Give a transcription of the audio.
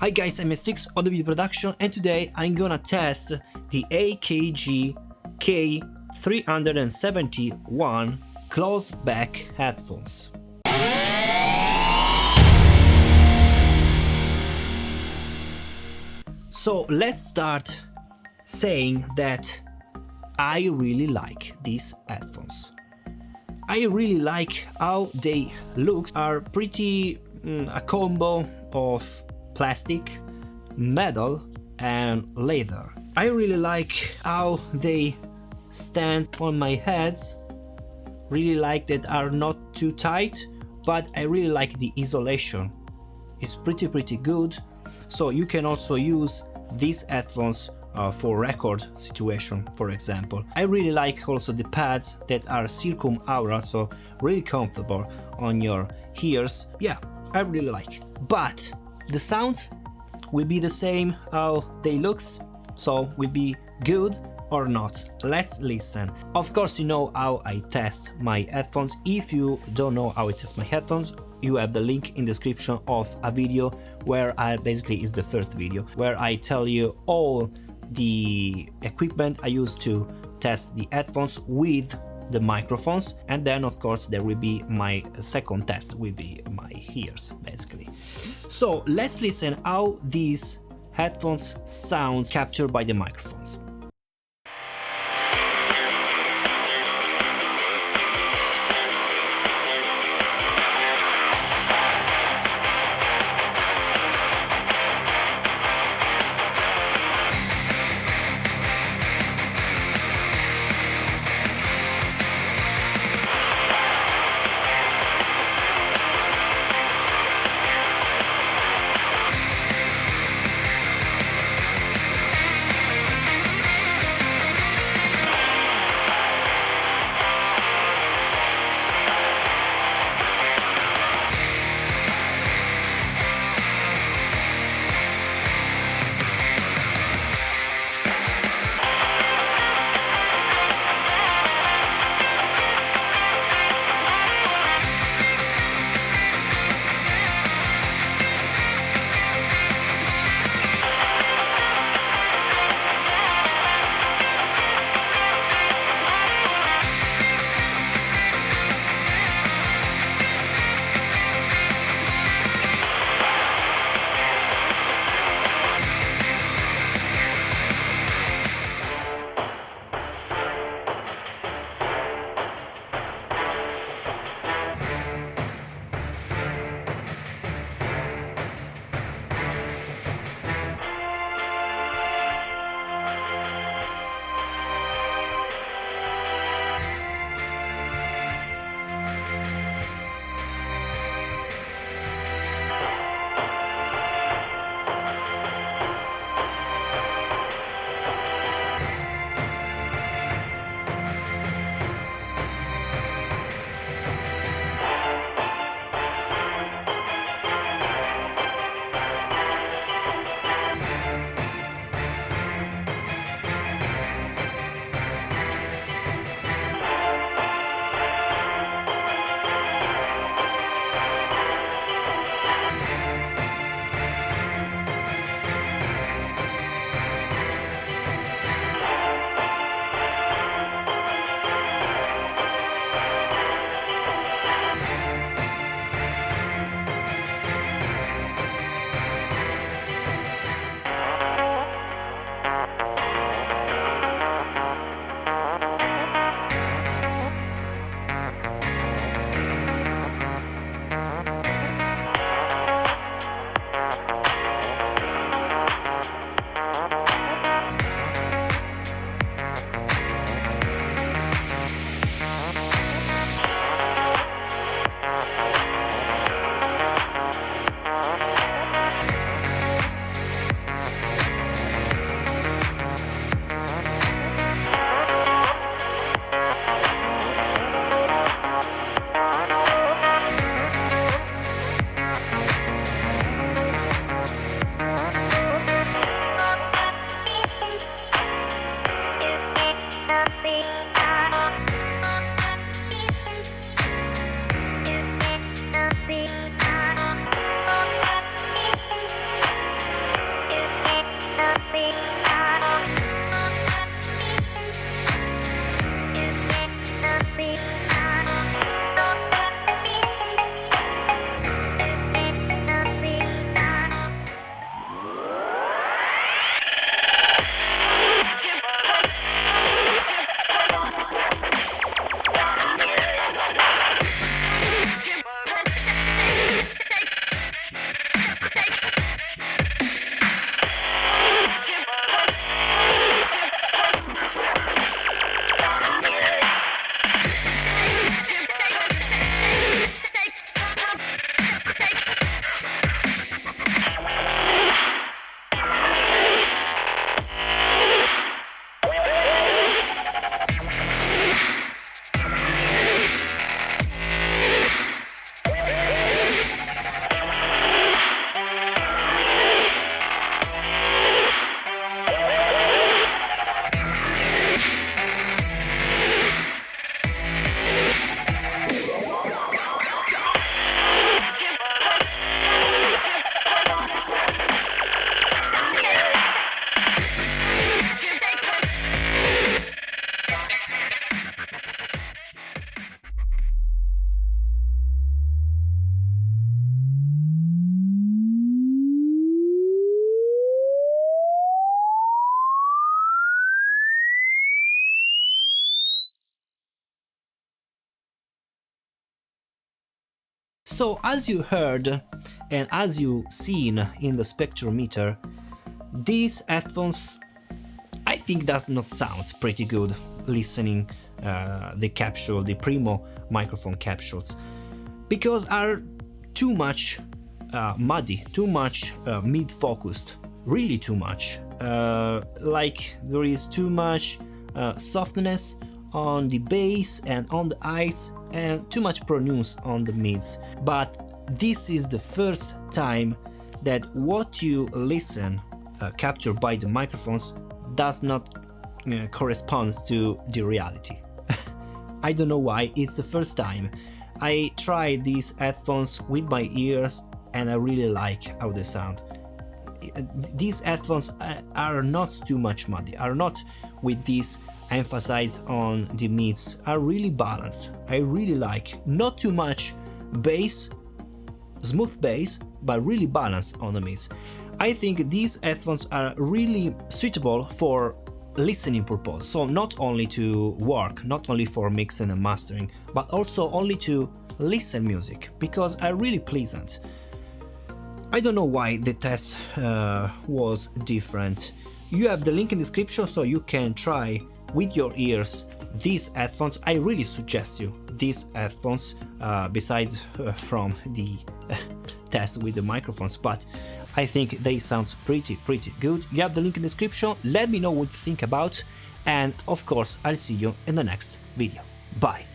Hi guys, I'm Steex on the video production, and today I'm gonna test the AKG K371 closed back headphones. So let's start saying that I really like these headphones. I really like how they look, are pretty a combo of plastic, metal and leather. I really like how they stand on my heads, really like that are not too tight, but I really like the isolation. It's pretty good, so you can also use these headphones for record situation, for example. I really like also the pads that are circum-aura, so really comfortable on your ears. Yeah, I really like. But the sound will be the same how they looks, so will be good or not. Let's listen. Of course, you know how I test my headphones. If you don't know how I test my headphones, you have the link in the description of a video where basically is the first video where I tell you all the equipment I use to test the headphones with the microphones, and then of course there will be my second test will be my ears basically. So let's listen how these headphones sound captured by the microphones. So as you heard and as you seen in the spectrometer, these headphones I think does not sound pretty good listening the capsule, the Primo microphone capsules, because are too much muddy, too much mid-focused, really too much. Like there is too much softness on the bass and on the highs and too much pronunciation on the mids. But this is the first time that what you listen captured by the microphones does not correspond to the reality. I don't know why, it's the first time. I tried these headphones with my ears and I really like how they sound. These headphones are not too much muddy, are not with this emphasis on the mids, are really balanced. I really like, not too much bass, smooth bass, but really balanced on the mids. I think these headphones are really suitable for listening purpose, so not only to work, not only for mixing and mastering, but also only to listen music, because are really pleasant. I don't know why the test was different. You have the link in the description so you can try with your ears these headphones. I really suggest you these headphones, besides from the test with the microphones, but I think they sound pretty good. You have the link in the description. Let me know what you think about, and of course I'll see you in the next video. Bye.